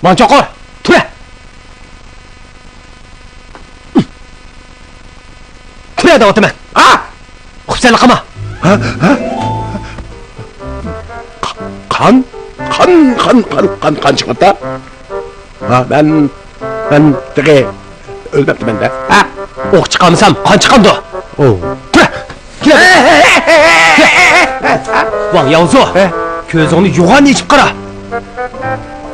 먼저 걸 그래 그래야 어떠면 흡살라 까마 간 찍었다? 난 되게 öl답지만데. 옥치감삼 관측감도 그래 왕야오수 교정이 요한이 집거라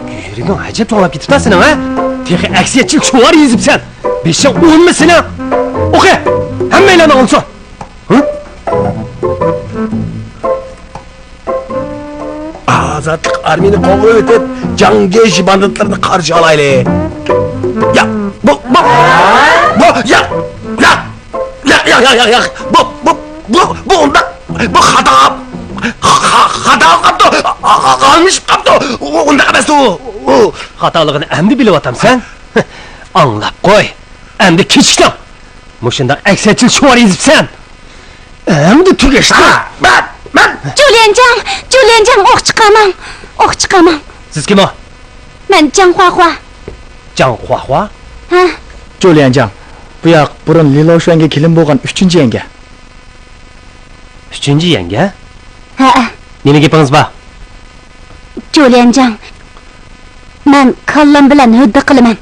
유리가 아재 동안 비트다스나 되게 액시에 총알이 있습니다 미션 온메스나 오케이 한 명이나 나온소 응? Azatlık armini kolu ötüp Cangeşi banditlerini karşı alaylı. Ya bu onda bu hata kaptı kalmış kaptı onda kapısı hatalıgını emdi biliyotam sen anlap koy emdi keçiktim Muşunda eksetil şuvar izipsen emdi tügeşti ben Julianjang ok çıkamam siz kim o? Ben Janghua 장화화? 조리안장, 부약 불은 릴로슈엔게 길름 보관 3інші enge. Üçüncü yenge? Ha, Neni gepiniz ba? Julianjang Men kallam bilan huddi qilaman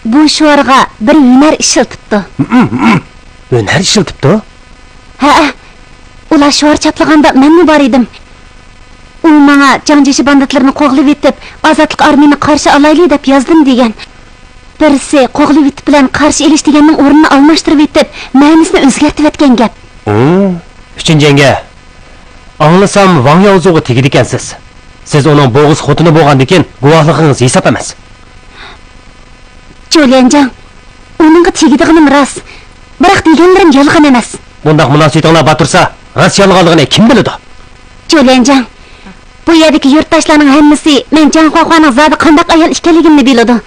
Bu shuarga bir hunar ishiltibdi Hunar ishiltibdi? Ha, ular shuar chaplaganda men bor edim U menga Jangjeshi banditlarini qo'g'lib etib Ozodlik armiyani qarshi olaylik deb yozdim degan Birisi qo'g'lib etib bilan qarshi elish deganning o'rnini almashtirib etib ma'nosini o'zgartib etgan gap Üçüncü yenge Anlasam Wang Yaozu'ga tegidi ekansiz Siz onun bo'g'iz xotini bo'lgandan keyin guvohligingiz hisob emas Julianjang Uningga tegidig'inim rost Biroq deganlarim yolg'on emas Bundaq munosabatinglar bor tursa rost yolg'onligini kim biladi Julianjang Bu yerdagi yurtdoshlarning hammasi men Janghua zodi qanday ayol ekanligimni biladi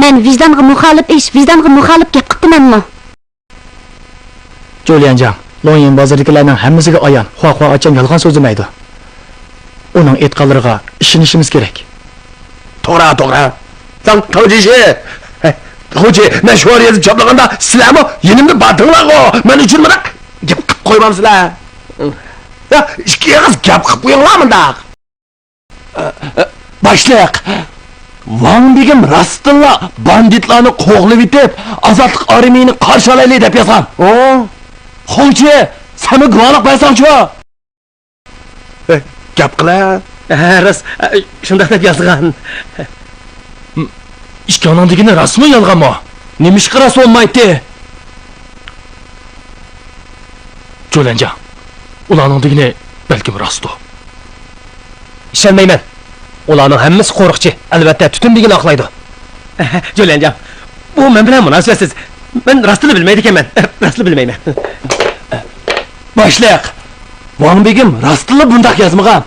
Men vijdonga muxolif ish, vijdonga muxolif gap qildimanmi? 조리안장, 롱인 bozoridagilarning hammasiga ayon, Hua acham yolg'on so'zlamaydi. Uning e'tiqodlariga ishonishimiz kerak. To'g'ri. Tangjishi. Hoji, men shu yerda chaplaganda sizlarmi yenimni batinglargo. Men uchun mana gap qilib qo'ymamsizlar. Ya, ikki og'iz gap qilib qo'yinglar bundaq. Boshliq. Wang begim rostilla banditlarni qo'g'lib etib, Ozodlik armiyani qarshi olaylik deb yozgan. Hoji, seni guvohlik bersamchi? Gap qila. Rost shunday deb yozgan İşki onandagini rasmi yolg'onmi? Nima ish qiras bo'lmaydi Jo'lanjang. Ularningdagini balkim rostdi. ishonmayman ularning hammasi qo'riqchi albatta tutun degan oqlaydi Jo'lanjam bu men bilan munosabatsiz men rostini bilmaydi ekanman rostini bilmayman Boshliq. Wang begim rostilla bundaq yozmagan.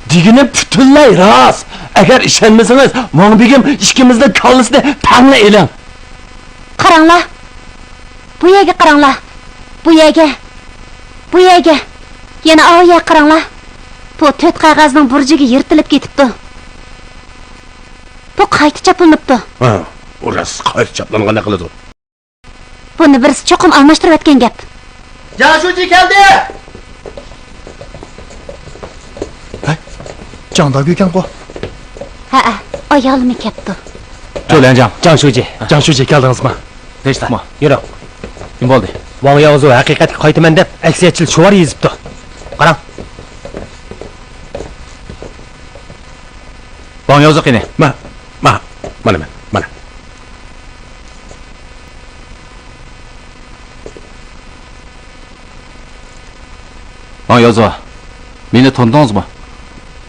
Digini butunlay rost. Agar ishonmasangiz, Wang begim ikkimizning kallasini tangla eling. Qaranglar. Bu yerga qaranglar. Bu yerga. Yana oya qaranglar. Bu to'rt qog'ozning burjiga yirtilib ketibdi. Bu qayta chopilibdi. Orası qayta chaplanganda qiladi. Buni birisi cho'qim almashtirib o'tgan gap. Jashuji keldi 장다 교경고. Ha, ayolmi ketdi. Jo'lanjang. Jashuji Jangshuji keldingizmi? Deshma yura kim bo'ldi Wang Yaozu haqiqatga qaytaman deb aksiyachil shuvar yezibdi qarang Wang Yaozu qani? Mana. Wang Yaozu. Meni tondingizmi?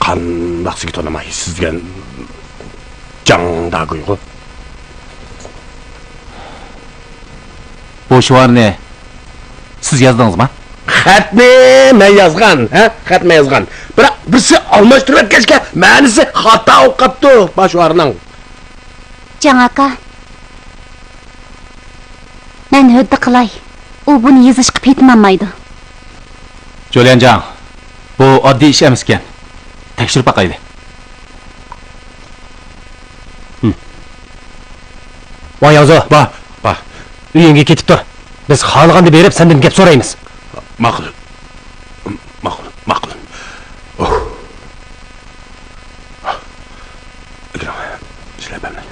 Qandoqsiga to'namaysiz degan Jangdagu'yu. Bu shuarni siz yozdingizmi? Xatni men yozgan, xatni yozgan. Biroq birisi almashtirib o'tkazga ma'nisi xato o'qibdi boshvarning. Jang aka. Men huddi qilay. U buni yozishga petmanmaydi. Jo'lanjang. Bu oddiy ish emas ekan. Tekshirib boqaylik. Vay Yavzo, Ba. uyingga ketib tur. Biz xohlaganni berib, sendan gap so'raymiz. Ma'qul. Oh. İkram, sizler benimle.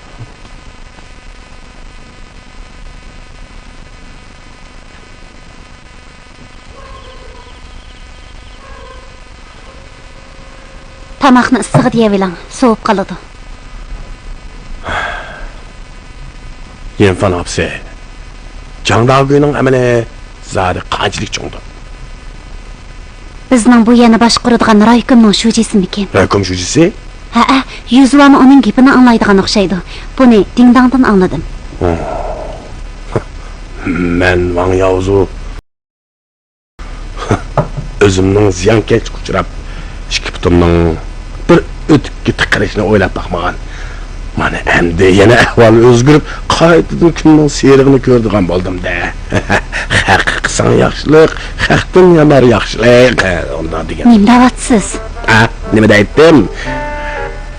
Tamaqni issig'i deyavelang, sovib qoladi. Yenfan hapsi. Cangdağının ameli zadi qanchalik cho'ngdi. Bizning bu yana boshqaradigan raykomning shujisimikin? Raykom shujisi? Ha, yuzvami uning gapini anglaydigan o'xshaydi. Buni dingdangdan angladim. Men Wang Yaozu o'zimning ziyonkech uchrab, ikki putimning bir o'tibga tiqilishini o'ylab baxmagan. Mana endi yana ahvol o'zgarib, qaytadan kunning serig'ini ko'rdigan bo'ldim-da. Haq qilsang yaxshilik, haqdan yomar yaxshilik. Undan degan. Nima da'vatsiz? Ha, nima deydim?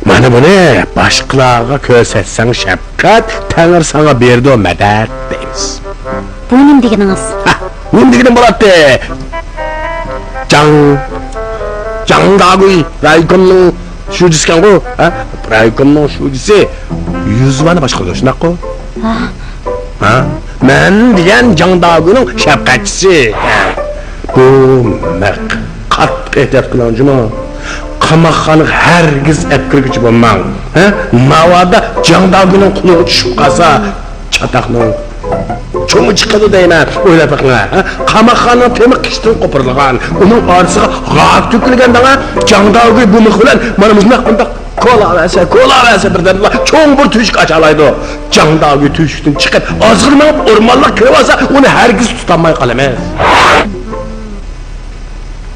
Mana buni boshqalarga ko'rsatsang shafqat, Tangri senga berdi madad deymiz. Bu nima deganingiz? Ha, nima deganim bo'ladi? Jangdagui raykomning shujisikan-ku, ha? Raykomning shujisi yuzvani boshqaradi, shunaqku? Ha? Men degan Jangdaguning shafqatchisi. Bu qattiq ehtiyot qilinjimi? Qamoqxonaga hargiz kirgich bo'lmang. Ha? Navoda Jangdaguning quliga tushib qolsa, chataqning cho'mi chiqadi deyman. O'ylab baqinglar. Qamoqxona temi qishdan qo'pirilgan. Uning orasiga g'ob to'kilganda Jangdagu bu mix bilan mana bizning qanday kola versa birdan cho'ng bir tushuk achalaydi. Jangdagu tushukdan chiqib, ozg'irmab o'rmonga kirib olsa, uni hargiz tutolmay qolaman.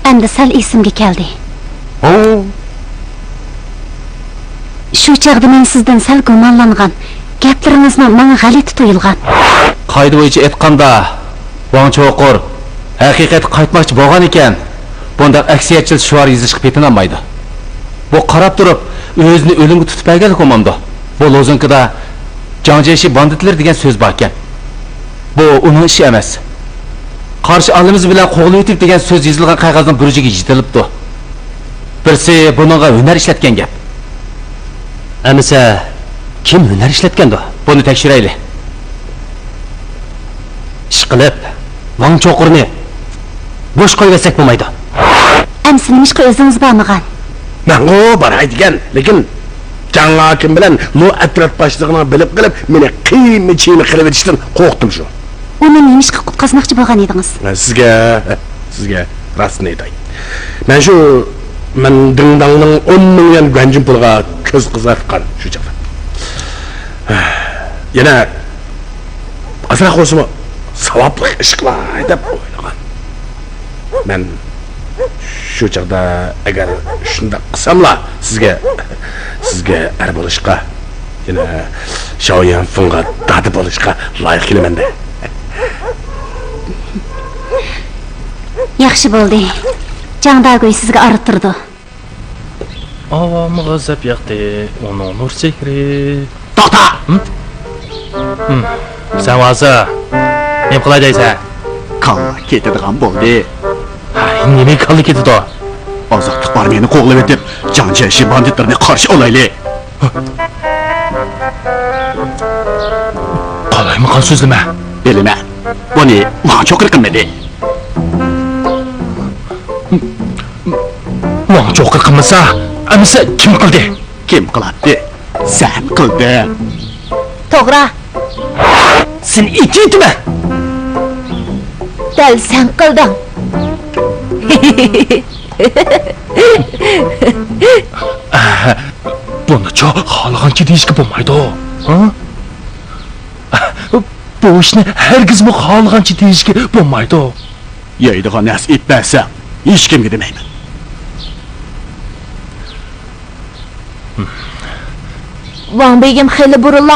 Endi sal esimga keldi. Shu chaqda men sizdan sal gumonlangan. Gaplaringizni menga g'alati tuyulgan. Qayda bo'yicha aytganda, Wang Cho'qur haqiqat qaytmoqchi bo'lgan ekan. Bunda aksiyatchil shuar yozishga petinolmaydi. Bu qarab turib, o'zini o'limga tutib bergan komando. Bu lozinkada Jangjeshi banditlar degan so'z bor ekan. Bu uning ishi emas. Qarshi alimiz bilan qo'g'lib o'tib degan so'z yozilgan qog'ozning burjiga yetilibdi. Birsi buningga hunar ishlatgan gap. Amisa kim hunar ishlatgandi? Buni tekshiraylik. Ishqilib, Wang Cho'qurni bo'sh qo'ysak bo'lmaydi. Amsi nimishqa o'zingiz bormagan? Men baray degan, lekin Jang hokim bilan bu atraf boshlig'ini bilib qilib, meni qiymi-chiymi qilib etishdan qo'rqdim shu. Uni nimishqa qutqazmoqchi bo'lgan edingiz? Sizga rostini aytay. Men dingdangning 10 million ganjin pulga ko'z qizartgan shu chaqda. Yana asra qo'simi savobli ish qilay deb o'ylagan. Men shu chaqda agar shunda qilsamla sizga ar bo'lishqa, yana Shaoyan Fengga dadi bo'lishqa loyiq kelaman-da. Yaxshi bo'ldi. Jangdagu sizga arittirdi. Avomga zap yoqdi, uning nur sekri. To'xta! Sen hozir nima qilay deysan? Kalla ketadigan bo'ldi. Nima qildi ketdi? Oziqlik bor meni qo'g'lab etib, Jangjeshi banditlarni qarshi olaylik. Qalaymi qon so'zlama. Bilma. Buni Wang Cho'qur qilmadi. Wang Cho'qur qilmasa, amisa kim qildi? Kim qiladi? Sen qilding. To'g'ri. Sen itma. Dal sen qilding. Buni xohlagancha deyishga bo'lmaydi. Bu ishni hargizmi xohlagancha deyishga bo'lmaydi. Yeydigan nas itmasa, hech kimga demayman. Wang begim xeyli burunla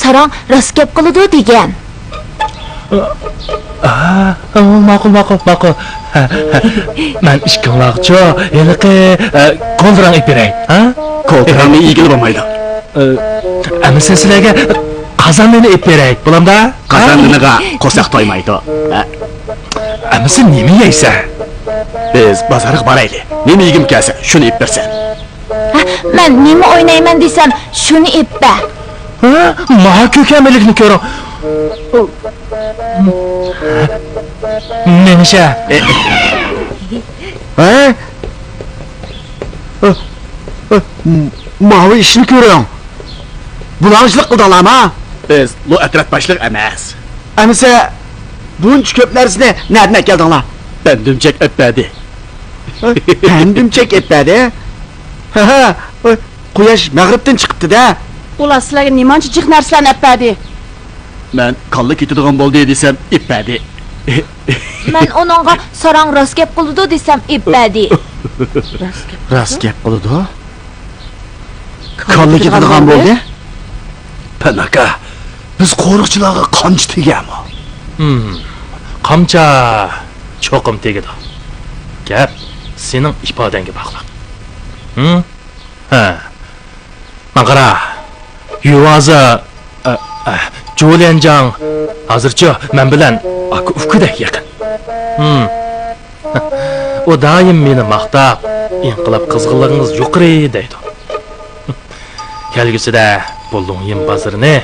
sarang rost gap qiladi degan. Ma'qul. Men ishkilmoqchi, yiliqi qo'ldirang ip beray, ha? Qo'ltirani egilib olmaydi. Amisa sizlarga qozonini ep berak, bo'lamda? Qazandiniga qo'saq to'ymaydi. Amisi nima yeysan? Biz bozorga boraylik. Nima yegim kelsa, shuni ep bersan. Men nima o'ynayman desam, shuni eppa. Ha? Maha ko'kamilikni ko'ring. Nemisha? Ha? Mavi ishni ko'ring. Bulanchilik qildinglarmi? Biz bu atraf boshliq emas. Amisa buncha ko'p narsani nereden keldinglar? Ben dümcek öpmedi. Kendim çek etmedi. Ha ha. Quyosh mag'ribdan chiqibdi-da. Ular sizlarga nimancha jiq narsalarni apadi. Ben kallı ketadigan bo'ldi desem ipmedi. Men onunğa sarang rost gap qildi desam epadi. Rost gap qildi. Kalli ketadigan bo'ldi. Panaka, biz qo'riqchilarga qamchi tegami? Qamcha cho'qim tegadi. Gap sening ifodangga bog'liq. Ha. Maqara. Yuvaza Julianjang hozircha men bilan aka-ukadek yaqin. O doim meni maqtab, inqilob qizg'inligingiz yuqori deydi. Kelgusida bu Longyin bozorini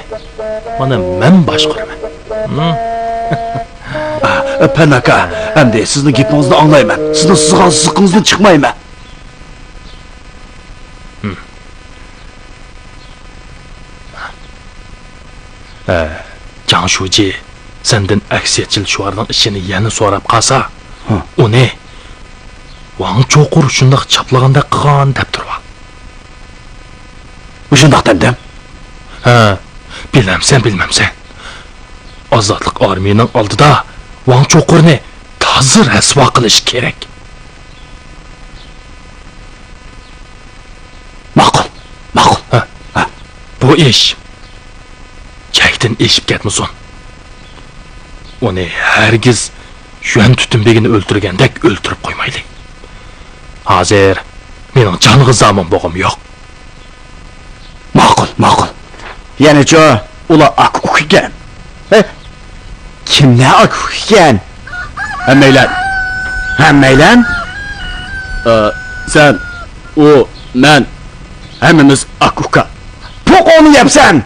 mana men boshqaraman. Panaka, endi sizni gapingizni anglayman. Sizni sizgan siqingizdan chiqmayman. Jang Shuji senden aksiyatchil shuarning ishini yana so'rab qolsa, uni Wang Cho'qur shundoq chaplaganda qilgan deb turib. Shundoq dedim. Ha, bilmamsan. Ozodlik armiyaning oldida Wang Cho'qurni toza rasvo qilish kerak. Ma'qul. Bu ish chakdan eshib ketmasin. Uni hargiz Yuan Tutunbegini o'ltirgandek o'ltirib qo'ymaylik. Hozir mening jonga zamon bo'g'im yo'q. Ma'qul. Yanicha Ular ak-uk ekan. kimlar akuk ekan? Hammaylar. Sen, o, men, hammamiz ak-uka. Po'qoni yapsan.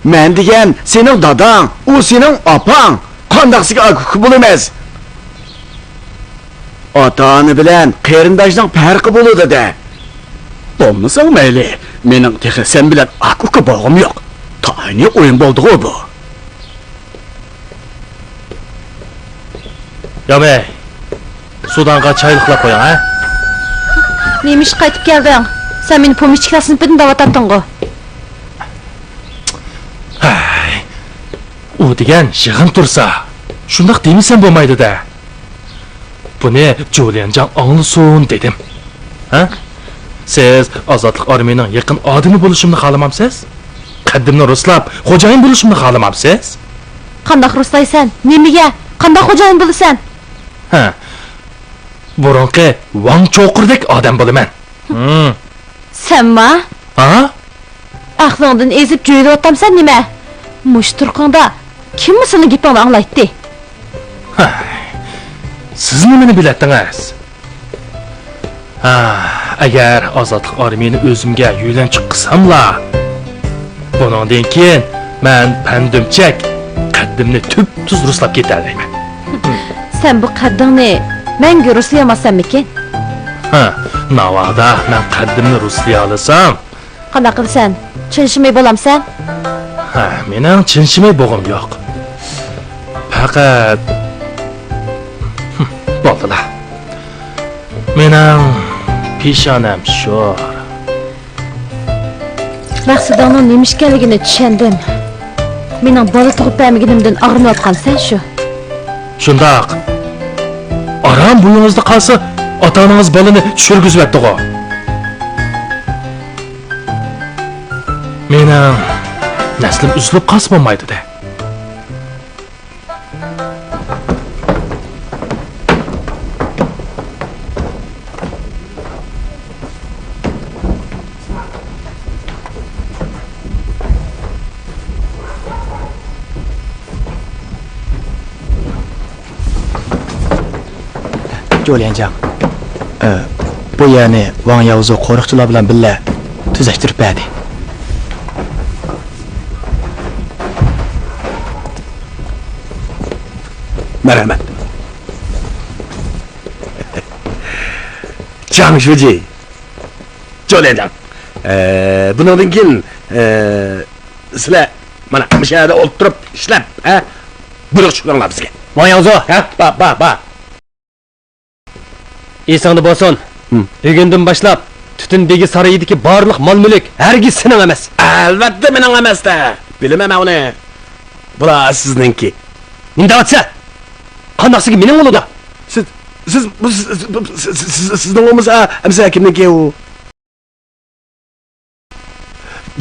Men degan sening dadang, u sening opang. Qandaqsiga akuk bo'lmas. Ota-ona bilan qarindoshning farqi bo'ladi-da. Bo'lmasa mayli. Mening texi sen bilan ak-uka bo'g'im yo'q. Tayini o'yin bo'ldi-ku bu. Yomey, Sudanға çaylıqlab qo'ying, ha? Nima ish qaytib kelding? Sen meni pomishchiklar sinfidan da'vatlatding-ku. U degan yig'in tursa, shundoq demisan bo'lmaydi-da. Buni Julianjang anglasin dedim. Ha? Siz ozodlik armiyaning yaqin odami bo'lishimni xohlamamsiz? Qaddimni ruslab, xo'jayin bo'lishimni xohlamamsiz? Qandoq ruslaysan? Nimaga? Qandoq xo'jayin bo'lasan? Ha. Burunqi Wang Cho'qurdek odam bo'laman. Senma? Ha? Aqlingdan ezib jo'ylayottamsan nima? Mushturqingda kim seni gapingni anglaydi? Siz nimani biladingiz? Ha, agar ozodlik armiyani o'zimga yo'lanchiq qilsamla, bundan keyin men pandumchak qaddimni tub-tuz ruslab ketalayman. Sen bu qaddingni menga ruslayamazsanmikin? Ha, navoda men qaddimni ruslay olasam, Qanaqa qilsan? Chinshimay bo'lamsan? ha, mening chinshimay bo'g'im yo'q. Faqat bo'ldilar. Mening peshonam sho'r. Maqsadingning nima ekanligini tushundim. Mening bola tug'ib bermaganimdan og'rinayotgansan shu. Shundoq. Aram bo'yingizda qolsa, ota-onangiz bolani tushirgizibdi-ku. Mening naslim uzilib qolsa bo'lmaydi-da. Jo'lenjang. Bu yerni Wang Yaozu qo'riqchilar bilan birga tuzashtirib berdi. Merhamet. Changshuji. Jo'lenjang. Bundan keyin sizlar mana bu yerda o'tirib ishlab, buyruq chiqaringlar bizga. Wang Yaozu, Ha, ba. esingda bo'lsin. Bugundan boshlab Tutundagi saroyidagi barliq mol-mulk hargiz sening emas. Albatta mening emas-da. Bilaman uni. Bular sizningki. Nima deyapsan? Qanaqsiga mening bo'ladi? Sizning olmasa, amsa kimniki u?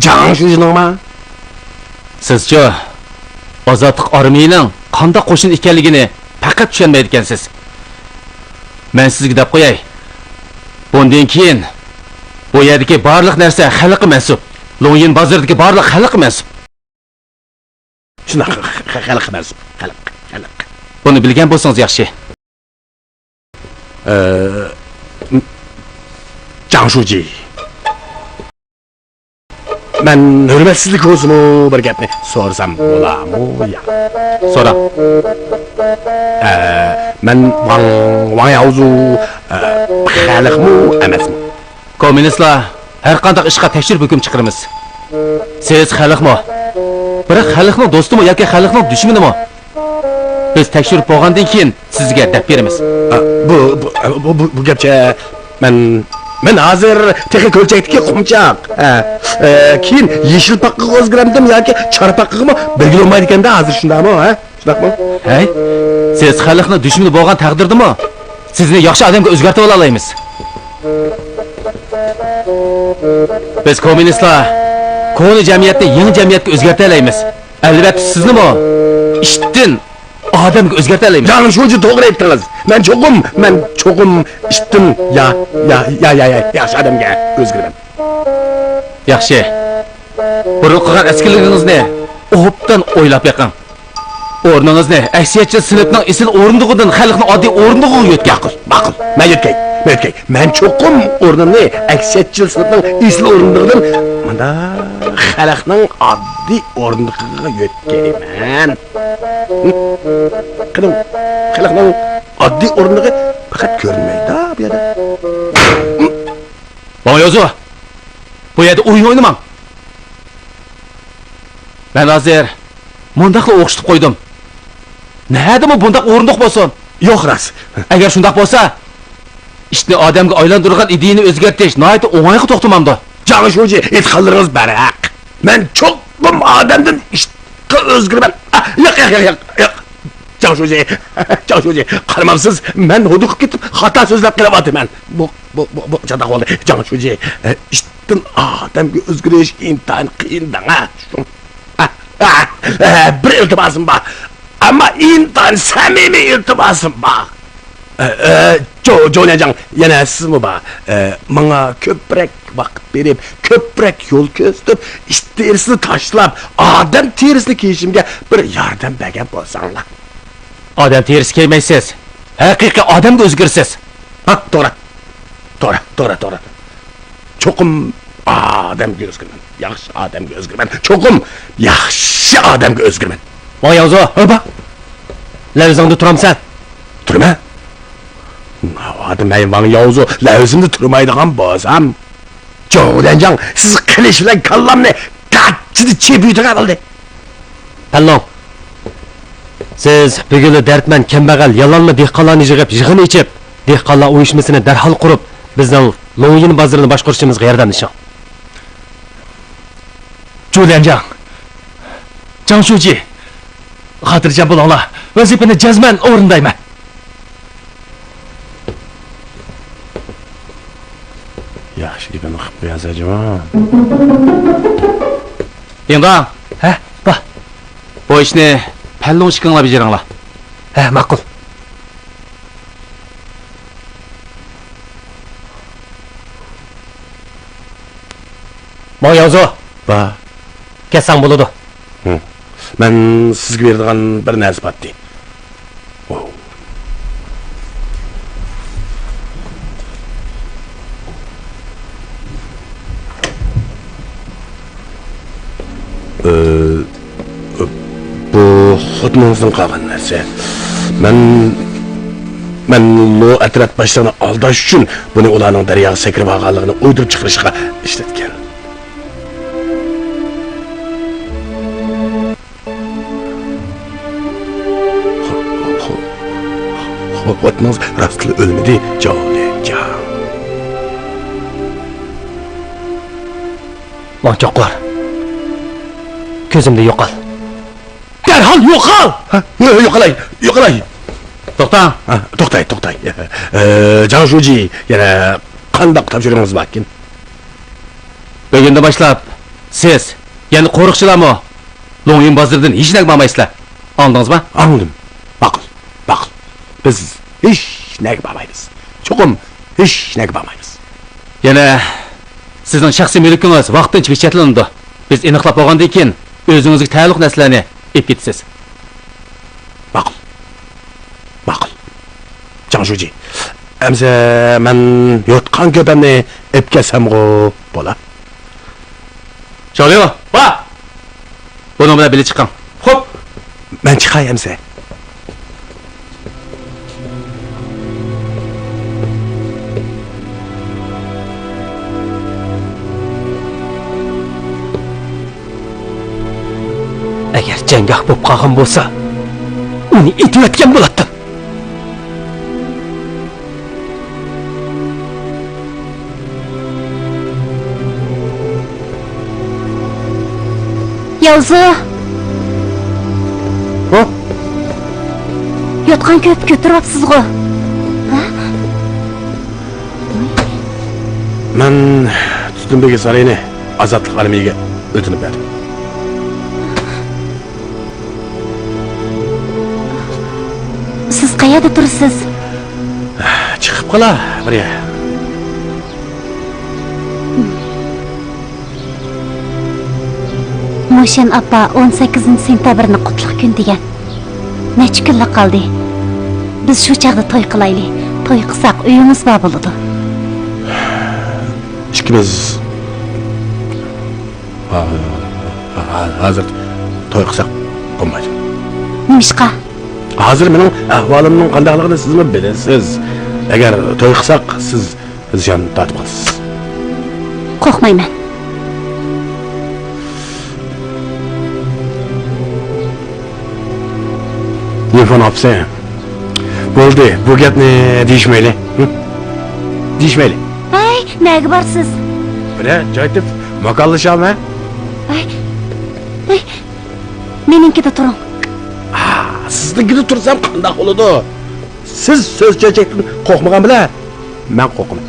Changshuji'ningmi? Sizchi ozodlik armiyaning qanday qo'shin ekanligini faqat tushunmaydi ekansiz. Men sizga deb qo'yay. Bundan keyin bu yerdagi barliq narsa xalqqa mansub. Longyin bozoridagi barliq xalqqa mansub. Shunaqa xalq mansub. Xalq. Buni bilgan bo'lsangiz yaxshi. Changshuji. Men hurmatsizlik o'zimi bir gapni so'rsam bo'ladimi? Ya. So'ra. Men Wang Yaozu xalqmi emasmi? Kommunistlar har qanday ishga tekshirib hukm chiqaramiz. Siz xalqmi? Biroq xalqning do'stimi yoki xalqning dushmanimi? Biz tekshirib bo'lgandan keyin sizga deb beramiz. Bu gapcha men hozir texnik o'lchakdagi qumchoq. Keyin yeshil paqqa o'zgaramdim yoki chor paqqami belgilanmaydi ekanda hozir shundaqmi, ha? Shundaqmi? Hey, siz xalqning dushmani bo'lgan taqdirdami? Sizni yaxshi odamga o'zgartib ola olamiz. Biz kommunistlar koni jamiyatni yangi jamiyatga o'zgartira olamiz. Albatta siznimi? Ishdan odamga o'zgartira olamiz. Changshuji to'g'ri aytdingiz. Men cho'qim ishdan yaxshi odamga o'zgaraman. Yaxshi. Burun qilgan askarligingizni obdan o'ylab yiqing. O'rningizni aksiyatchi sinfning esil o'rindig'idan xalqning oddiy o'rindig'iga yo'tkazing. Ma'qul. Men yo'tkay. Men cho'qim o'rnimni aksiyatchi sinfning esil o'rindig'idan mana xalqning oddiy o'rindig'iga yo'tkayman. Qilin. Xalqning oddiy o'rindig'i faqat ko'rinmaydi bu yerda. Wang Yaozu. Bu yerda o'yin o'ynamang. Men hozir mundaqla o'qishib qo'ydim. Nima bundaq o'rindiq bo'lsin? Yo'q ras. Agar shundaq bo'lsa, ishni odamga aylantirgan ideyani o'zgartirish nihoyat o'ng'ayga to'xtamamdi. Changshuji, aytganlaringiz baraq. Men cho'qim odamdan ishga o'zgaraman. Yo'q. Changshuji, qaramamsiz, men huduqib ketib, xato so'zlab qilyapman. Bu chatoq bo'ldi. Changshuji, ishdan odamga o'zgarish intayin qiyin-da. Bir iltimosim bor. Ammo intayin samimiy iltimosim bor. Jo'lenjang, yana sizmi bor? Menga ko'proq vaqt berib, ko'proq yo'l ko'rsatib, ish terisini tashlab, odam terisini kiyishimga bir yordam bergan bo'lsanglar. Odam terisi kiymaysiz. Haqiqiy odamga o'zgarsiz. Ha, to'g'ri. Cho'qim odamga o'zgaraman. Yaxshi odamga o'zgaraman. Cho'qim yaxshi odamga o'zgaraman. Wang Yaozu, Oba, lavzingda turamsan. turma. Navodim Wang Yaozu lavzimda turmaydigan bo'lsam, Jo'lenjang, siz qilish bilan kallamni qattiq chep yutgan oldi. Tanlong. Siz bugun dardman kambag'al yollanma dehqonlarni yig'ini ichib, dehqonlar uyushmasini darhol qurib, bizning Longyin bozorini boshqarishimizga yordamlashing. Jo'lenjang. Changshuji. Xotirjam bo'linglar. Vazifani jazman o'rindayman. Yaxshi gapini qilib qo'yasizmi? Endi, Ba. bu ishni pallon shiqinglar bajaringlar. Ma'qul. Wang Yaozu, Ba, ketsang bo'ladi. men sizga beradigan bir narsa bor. bu xudningizdan qolgan narsa. Men lo atrat başlarını aldash uchun buni ularning daryoga sakrab olganligini o'ydirib chiqarishga ishlatgan. Xudningiz rostli o'lmadi, Jo'lejon. Manchoqlar. Ko'zimda yo'qol. Derhal yo'qol. Yo'qolay. To'xtang. To'xtay. Jangshuji, yana qanday topshirig'ingiz bor ekan? Bugundan boshlab siz, ya'ni qo'riqchilarmi? Longyin bozoridan hech narsa bo'lmaysizlar. Anladingizmi? Anladım. Bakıl. Biz hech narsa bo'lmaymiz. Cho'qim hech narsa bo'lmaymiz. Yana sizning shaxsiy mulkingiz vaqtincha chetlandi. Biz aniqlab olgandan keyin o'zingizga taalluq narsalarni olib ketasiz. Bakıl. Jangshuji. Amsa men yotgan köpemni olib kelsam-ku bo'la. Jo'lejon, va! Buni bilan birga chiqing. Xo'p. Men chiqay amsa. Agar janggoh bo'lib qolgan bo'lsa, uni etayotgan bo'lardim. Yavzu, Ho? yotgan ko'p ko'tiryapsiz-ku. Men Tutunbek sarayini Azatlık armiyaga o'tinib berdim. Siz qayerda tursiz? Chiqib qola, birga. Mo'shin oppa 18-sentyabrni qutlug' kun degan. Necha kunlar qoldi? Biz shu chaqda to'y qilaylik. To'y qilsak uyimiz bor bo'ladi. İkimiz hozir to'y qilsak bo'lmaydi. Nimishqa? Hozir mening ahvolimning qandayligini sizmi bilasiz. Agar to'y qilsak siz jon tortib qolasiz. Qo'rqmayman. Telefon olsan. Bo'ldi, bu gapni deyishmayli. Deyishmayli. Ay, nega borsiz? Bira, joytib mokallashalma. Ay. Meninkida turing. Siznikida tursam qanday bo'ladi? Siz so'z chechakdan qo'rqmagan bilan, men qo'rqaman.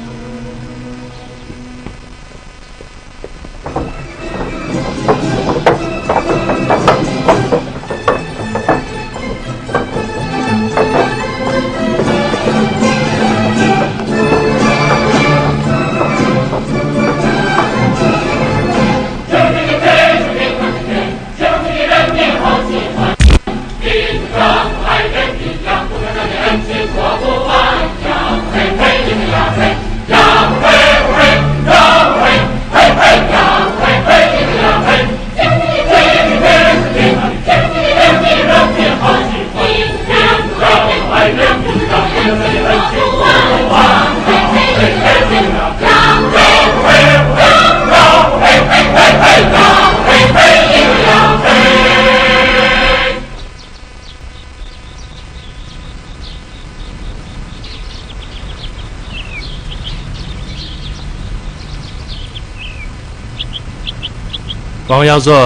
Bang Yavzu.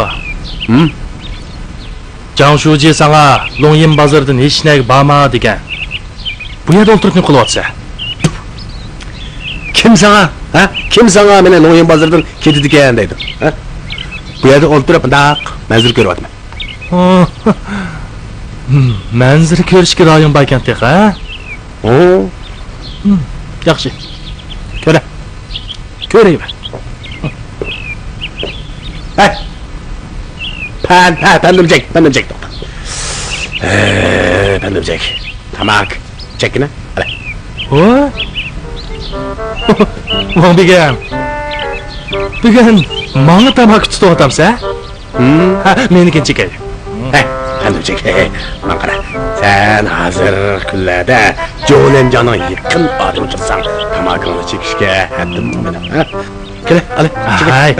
Jangshuji sana Longyin bozoridan hech narsa borma degan. Bu yerda o'tirib ne qilyapsa? Kim sana? Kim sana meni Longyin bozoridan ketdi ekan deydi. Bu yerda o'tirib bundoq manzil ko'ryapman. Manzil ko'rishga ro'yin bor ekan tex, ha? Yaxshi. Ko'rayman. Pandemcek. Pandemcek. Tamak. Çekine. Hadi. O? Bang begim. Bugun manga tamak tutib otamsa? Ha, menikinchi kel. Handimchik, man qara. Sen hozir kunlarda Jo'lenjonning yaqin odami tursan, tamogingni chekishga haddim meni, ha? Kela, ali, Hay,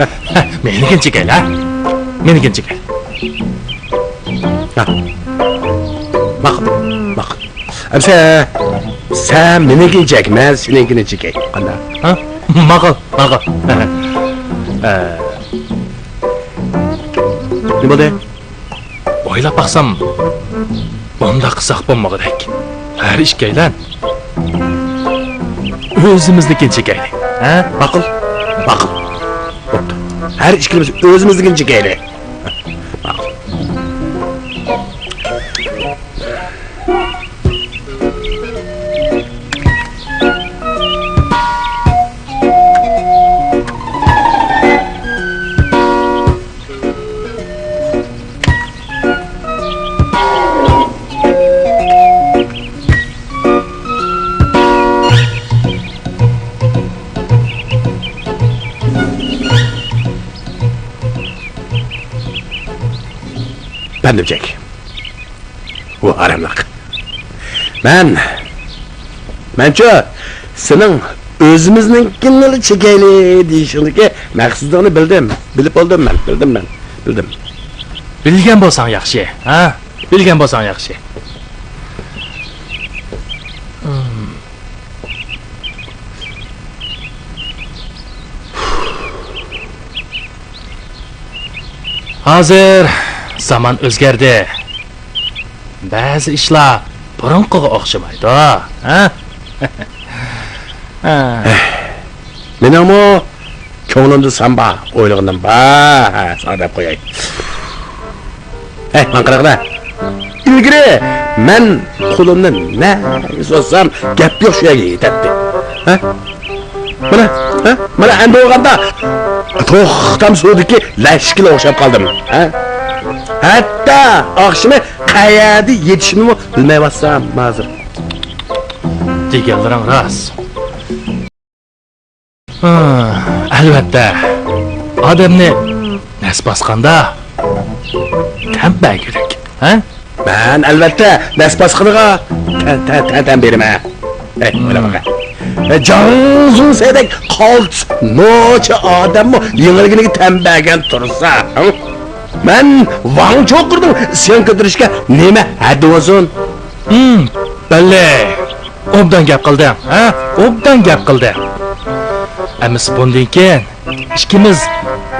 menikinchi kel, ha. Menikinchi kel. maqul. Amsa sen meniki chekmas, seninkini chekay. Qanday? Ha? Ma'qul. Nima bo'ldi? O'ylab baqsam, bunda qilsaq bo'lmag'idek. Har ishkaylan. O'zimizni chekaylik. Ha? Maqul. Bo'pti. Har ikkimiz o'zimiznikini chekaylik. Bandimcek. Bu haramliq. Mencha sening o'zimizninkini chekayli deyishingdagi maqsadingni bildim. Bilib oldim men. Bildim. Bilgan bo'lsang yaxshi, ha? Bilgan bo'lsang yaxshi. Hozir zaman o'zgardi. Ba'zi ishlar burunqiga o'xshamaydi, ha? Menamo ko'nglimda samba o'ylig'indan sadab qo'yay. Man qaraqda. Ilgari men qo'limdan ne so'zsam gap yo'q shu yerga yetadi. Ha? Mana endi o'g'anda to'xtam suvdiki lashkil o'xshab qoldim, ha? Hatta oqshimi qayerda yetishimni bilmayapsam hozir. Deganlaring rost. Albatta. Odamni nas bosqanda tamba kerak, ha? Men albatta nas bosqiniga tan beraman. O'yla baqa. Jo'zun sedek qolt nocha odammi yengilginiga tambagan tursa, men Wang Cho'qirning sen qidirishga nima haddi o'zin? Balle. Obdan gap qildim, ha? Obdan gap qildim. Amis bundan keyin ikkimiz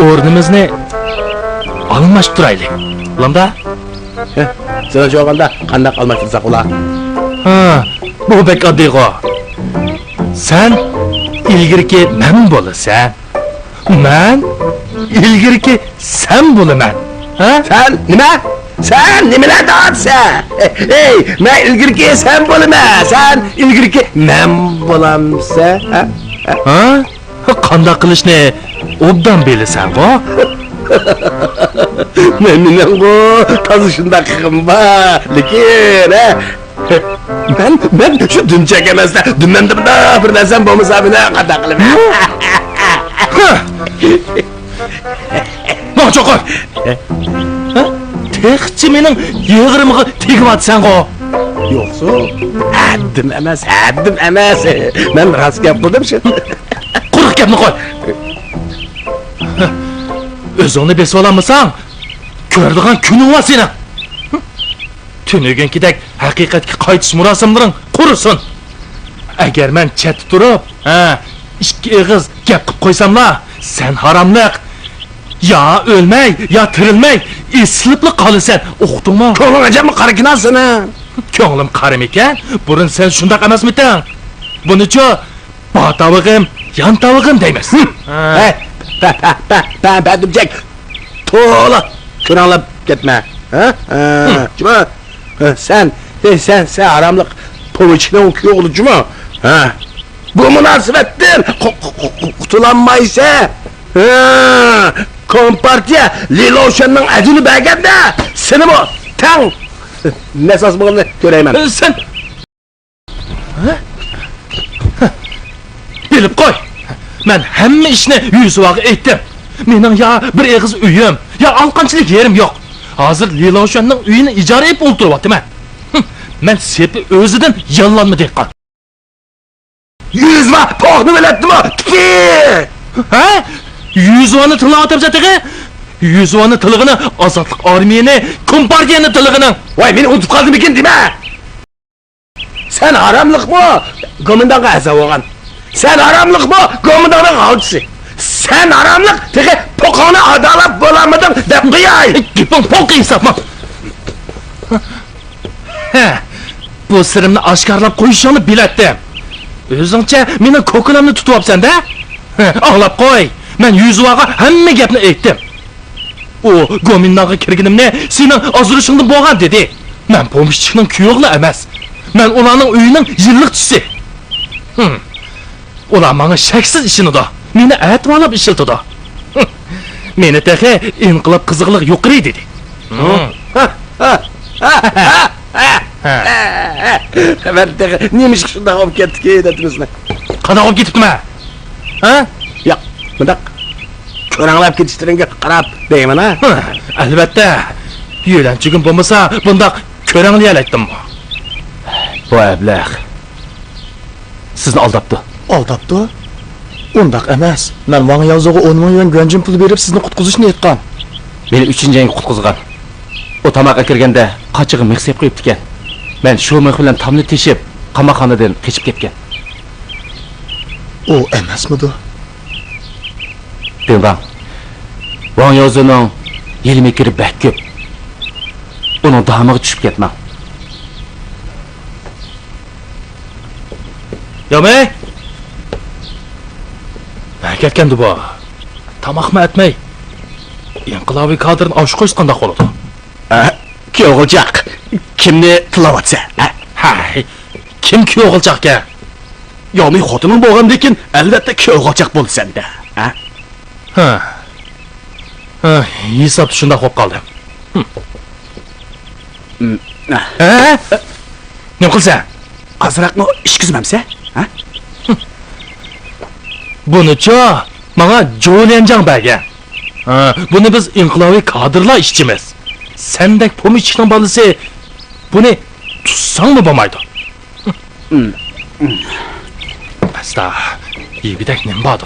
o'rnimizni almashib turaylik. Bilamda? Sen jo'g'anda qanday almashtirsak ular? Ha, bu bek oddiy-g'o. Sen ilgirki men bo'lasan. Men ilgirki sen bo'laman. Ha? Sen nima? Sen nimalar deyapsan? Ey, men ilgirki sen bo'laman. Sen ilgirki men bo'lamsa, ha? Ha? Qanday qilishni obdan bilasan-g'o? Mening bu to'g'ri shunday qilma. Lekin, men shu dunchak emasda, dumandimda bir narsam bo'lmasa meni qada qilaman. Voy cho'qir. Texchi mening yig'rimga tegib-atsan-g'o. Yo'qsa, haddim emas. Men rost gap qildim shu. Quruq gapni qo'y. O'zingni besib olamisan? Ko'radigan kuning va seni. Tunugunkidek haqiqatga qaytish murosimlaring qurisin. Agar men chetda turib, ikki og'iz gap qilib qo'ysamlar, sen haromliq. Ya o'lmay, ya tirilmay, eslibli qolasan. O'qdingmi? Ko'nglim ajabmi qarakinasini? Ko'nglim qarim ekan, burun sen shundoq emasmisan? Bunicha batavig'im, yan tavig'im deymiz. Badimjak. To'la ko'ranlab ketma. Juma. Sen haramliq povichning o'g'li juma. Bu munosabatdan qutulanmaysa, Kompartiya Liloshanning ajini berganda seni bu tang nasas bo'lganini ko'rayman. Sen bilib qo'y. Men hamma ishni yuzvoq aytdim. Mening ya bir eg'iz uyim, ya alqanchilik yerim yo'q. Hozir Liloshonning uyini ijara etib o'ltiryapman. Men sepi o'zidan yollanma dehqon. Yüzme pohnu velettim o. Tiki! Ha? Yuzvani tili atabjatiga? Yuzvani tiligini Ozodlik armiyani, kompartiyani tiligini. Vay beni unutup kaldım ikin deme. Sen haramlık mı? Gomundan gaza oğan. Sen haramlık mı? Gomundanın avcısı. Sen haramlık teki pokonu adalap bulamadın de kıyay. Gipin pok insafma. Bu sirimni oshkorlab qo'yishingni bilatdim. O'zingcha meni ko'klamni tutyapsan-da? Anglab qo'y. Men Yuzvaga hamma gapni aytdim. U Gominnaga kirganimni sening ozrishingdan bo'lgan dedi. Men pomishchining kuyog'li emas. Men ularning uyining yilliqchisi. Ular menga shaksiz ishinida, meni aytvolab ishiltidi. Meni texe inqilob qiziqlik yuqori dedi. Ben teki neymiş ki şundan hop kettik edetiniz ne? Qana olib ketibdimi? Ha? Ya bırak. Köranglap ketiştiringe qarab deyman ha? Albatta. Yo'lanchigim bo'lmasa, bundaq ko'rangli aytdim. Bu ablah sizni aldaptı. Aldaptı? Undaq emas. Men Wang Yaozuga 10 ming yuan guanjin pul berib sizni qutqizishni aytgan. Meni 3-yangi qutqizgan. O tamoqqa kirganda qochig'i mixseb qo'yibdi ekan. Men shu mix bilan tomni teshib, qamoqxonadan qochib ketgan. O emasmidi? Dindan. Wang Yaozuning yelimi kirib bak ko'p. Uning damiga tushib ketman. Yomay. Ketgandi bu. Tamoqma etmay. İnqilobiy kadrni osh qo'yishganda qoladi. Kuyog'ilcaq. Kimni tilavatsa? Hay. Kim kuyog'ilchaqga? Yomi xotining bo'lgandekin, albatta kuyog'ilcaq bo'lsanda. Ha. Hisob shunda qo'yib qoldim. Nima qilsan? Azraqni ishkizmamsa? Buni-chi, menga Jo'lenjang bergan. Buni biz inqilobiy kadrlar ishchimiz. Sendek pomishchining bolasi buni tutsangmi bo'lmaydi? Asta, yigidek nima bordi?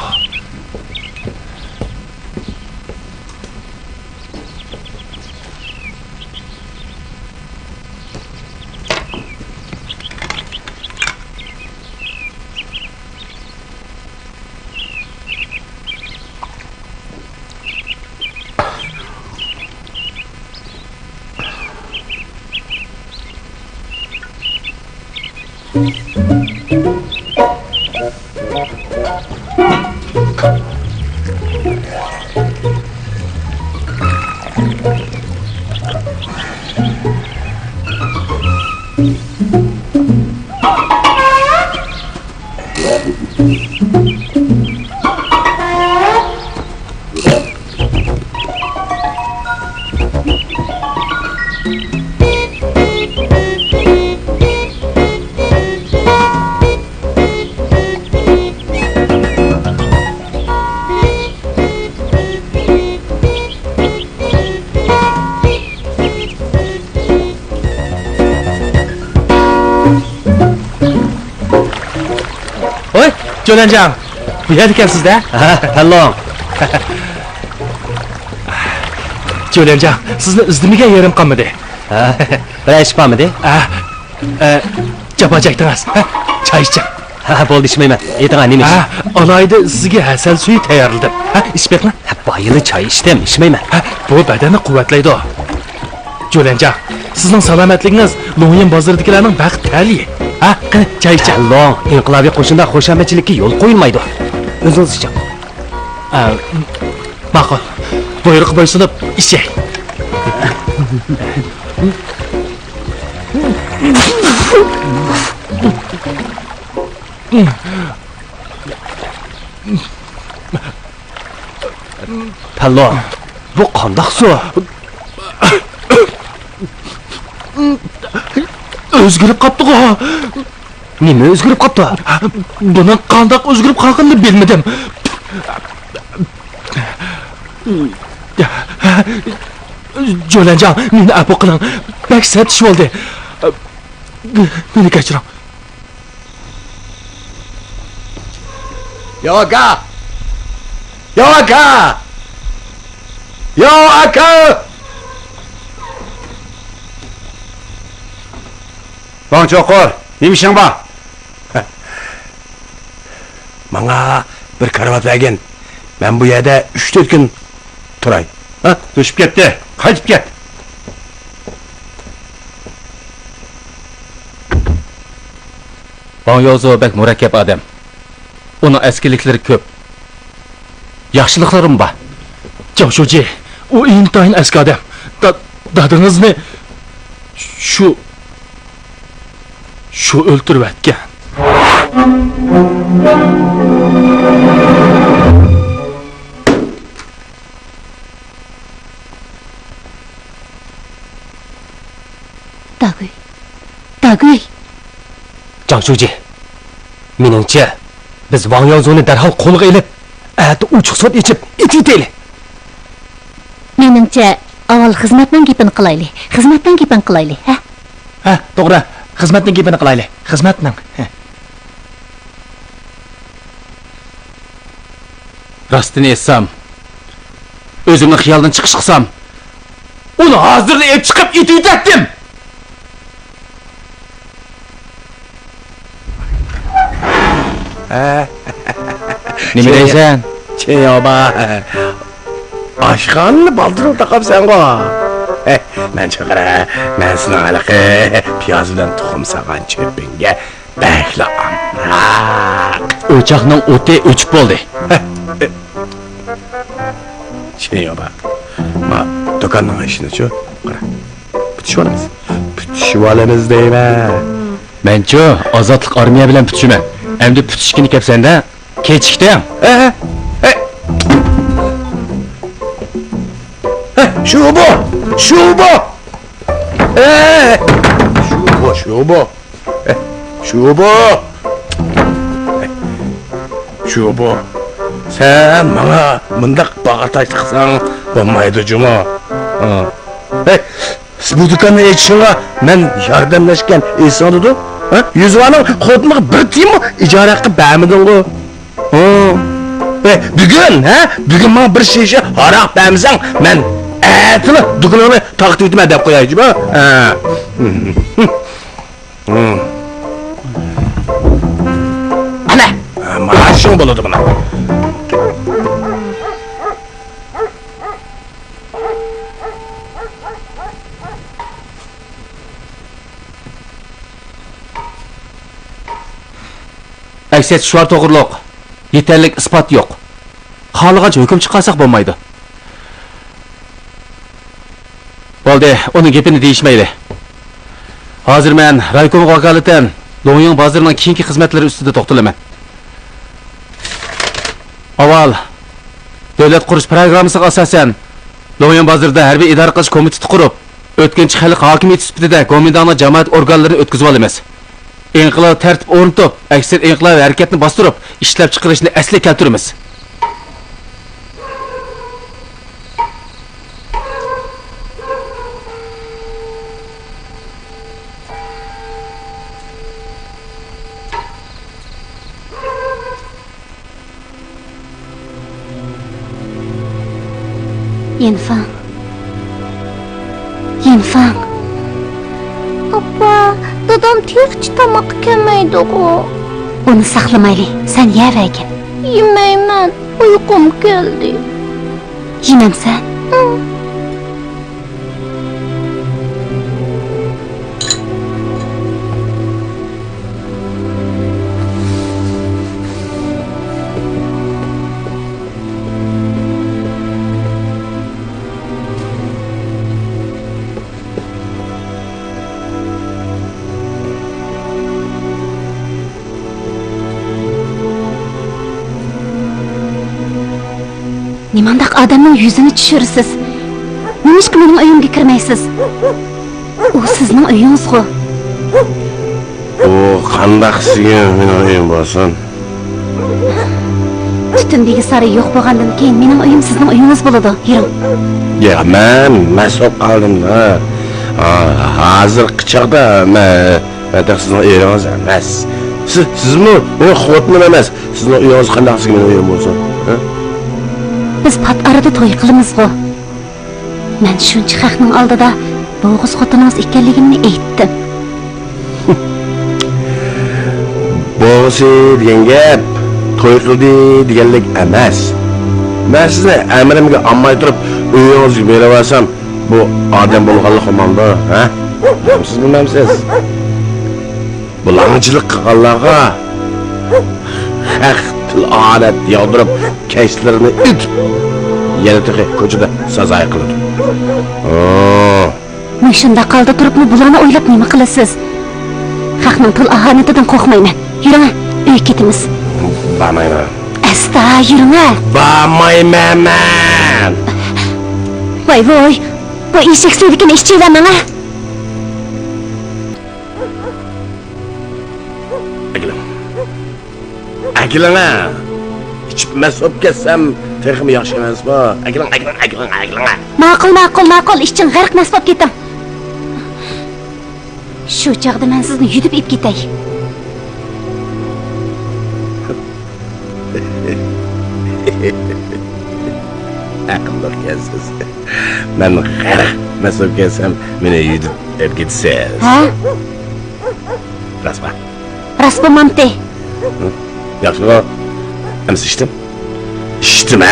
Jo'lenjang, bu yerda ekansiz-da? Talon. Jo'lenjang, sizni izdimiga yerim qolmadi. Bir ish qolmadi? Jabo chekdingiz. Choy iching. Bo'ldi ichmayman. Ayting, nima ish? Alayda sizga hasal suyi tayyorladim. Ichmayman. Bayili choy ichdim, ichmayman. Bu badanni quvvatlaydi. Jo'lenjang, sizning salomatligingiz Lo'yin bozoridagilarning baxt tali. Qani choy iching. Talon, inqilobiy qo'shinda xo'shamchilikka yo'l qo'yilmaydi. O'zingiz iching. Ma'qul. Buyruq bo'ysunib iching. Talon, bu qandoq suv? O'zgarib qopdi-ku. Nima o'zgarib qopdi? Buni qandoq o'zgarib qolganini bilmadim. Jo'lanjon, meni afu qiling. Bak satish bo'ldi. Meni kechiring. Yo aka! Yo aka! Yo aka! Bang Cho'qur, nima ishing bor? Bana bir karavat vergin. Ben bu yerde 3-4 gün turay. Ha, düşüp ketdi. Qaytib ket. Bang Yozo bek murakkab odam. Uning eskilikleri ko'p. Yaxshiliklarim bor. Javshuji, u intayin eski odam. Dadingizni shu o'ltirib atgan. Daguy. Jangshuji, meningcha biz Wang Yozuni darhol qo'lga ilib, ati uchuq sut ichib, ititaylik. Meningcha avval xizmatdan gapini qilaylik, ha? Ha, to'g'ri. Xizmatning gapini qilaylik. Xizmatning. Rostini aytsam, o'zimni xiyoldan chiqish qilsam, uni hozirda ep chiqib ititdim. Nima deysan? Çeyoba. Aşkanlı baldırıl takap sen ko. Ben çıkara, ben sana alıqı piyazıdan tuxum sağan çöpünge bekle amrak. O'choqning o'ti o'chib bo'ldi. Çeyoba. Ma dokanın işini şu. Qara. Bütüşüp olamiz. Bütüşüp olamiz deyme. Mencho ozodlik armiya bilan putishiman. Endi putishgini kepsanda kechikdim. Şu bu. Şu bu. Şu bu. Şu bu. Şu bu. Sen bana mındak bağırtaş tıksan olmaydı cuma. Bu dükkanı içine ben yardımlaşken insan oldu. Yüzvanın kodunu bir tiyim mi? İcara hakkı beğenmedin o. Bugün bugün bana bir şişe harak beğenmezsen ben etini dükkanını takdir etme deyip koyayım ha. Ana maaşın buludu buna. Aksiyet shuar to'g'riliq. Yetarlik isbot yo'q. Xohlagancha hukm chiqarsak bo'lmaydi. Bo'ldi, uning gapini deyishmaydi. Hozir men raykom vakolatan Dongyong bozorining keyingi xizmatlari ustida to'xtalaman. Avval davlat qurish programmasiga asosan Dongyong bozorida harbiy idora qilish komiteti qurib, o'tkinchi xalq hokimiyati sifatida komendanlik jamoat organlarini o'tkazib olamiz. İnqilab tertib o'rnatib, aksar inqilab harakatni bostirib, ishlab chiqarishni asli keltiramiz. Yinfang. Appa, dadam texchi tamoq kelmaydi-ku. Uni saqlamaylik. Sen yeyvergin. Yemayman. Uyqum keldi. Yemamsan? Nimandaq odamning yuzini tushirsiz? Nimishqa mening uyimga kirmaysiz? U sizning uyingiz-ku. O qandaq sizga men o'yim bo'lsin. Tündeki sarı yok bo'lgandan keyin mening uyim sizning uyingiz bo'ladi. Yuring. Ya men so'p qoldim ha. Hozir qichaqda men sizning eringiz emas. Sizmi? O xotnim emas. Sizning uyingiz qandaqsiz mening uyim bo'lsin? Biz pat arada to'y qilamiz-ku. Men shuncha xalqning oldida bo'g'iz xotiningiz ekanligimni aytdim. Bo'g'isi degan gap to'y qildi deganlik emas. Men sizni amrimga olmay turib uyingizga berib olsam, bu odam bo'lganlik qilmamda, ha? Siz bilmamsiz. Bulanchilik qilganlarga haq til odat yoldirib, keşlerini ütüp yana tıqı ko'chada sazoy qiladi. Men shunda qoldi turibmi bularni o'ylab nima qilasiz? Xalqning til ahonatidan qo'rqmayman. Yuring, uyga ketamiz. Bormayman. Asta, yuring. Bormayman. Voy, bu eshak so'ydikini ishchilarman, ha? Akilang ha. Hiç mesop kessem texim yaxshi emas bu. Akilang. Ma'qul, ishchin g'arq mas bo'lib ketdim. Shu chaqda men sizni yutib ib ketay. Aqlli ekansiz. Men g'arq mesop kessem meni yutib ib ketsiz. Ha? Rasma. Rasbomamte. Yaxshi bu. Emas ishtim. İçtim ha?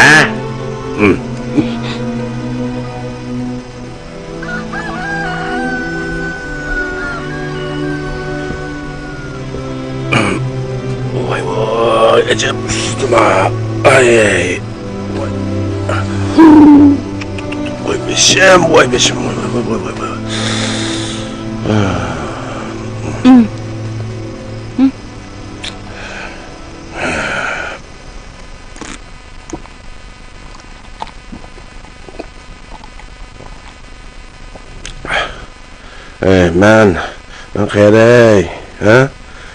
Vay, acaba üstüm ha. Ay. Vay beşim. Vay. Men qayday, ha?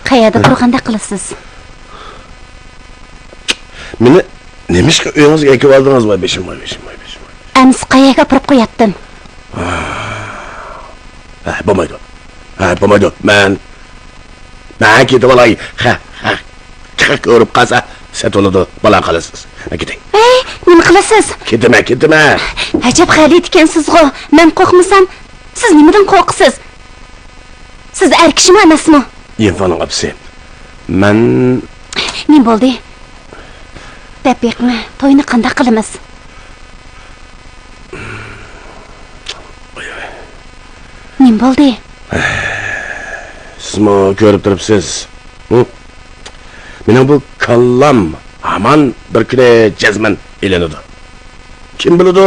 Qayerda turganda qilasiz? Meni nemishqa uyingizga ekib oldingiz voy beshim. Ams qayerga olib qo'yatdim? Bo'lmaydi. Men ketib olay. Ko'rib qolsa, satoladi, bola qilasiz. Ketay. Nima qilasiz? Ketma. Ajab xalit ekansiz-ku. Men qo'rqmasam, siz nimadan qo'rqsiz? Siz er kishimi emasmi? Yenfanın apsi. Men... Ne bo'ldi? Deb beqmi, to'yni qanday qilamiz? Ne bo'ldi? Sizmi ko'rib turibsiz? Mening bu kallam aman bir kuni jazman ilanadi. Kim biladi?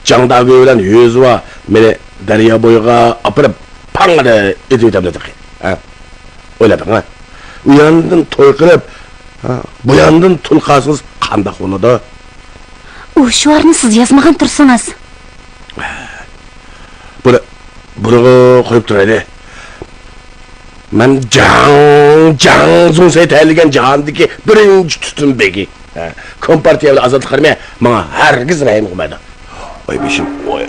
Jangdagi bilan yuzva meni daryo bo'yiga apirib pangada etib o'tamdi. Ha? O'ylabing, ha? U yandan to'y qilib, bu yandan tulqasiz qanday bo'ladi? U shuarni siz yozmagan tursangiz. Buni qo'yib turaydi. Men jang zo'nsay tayilgan jahondagi birinchi tutun begi. Kompartiya bilan azodlik qilmay, menga hargiz rahim qilmaydi. Voy beshim, voy.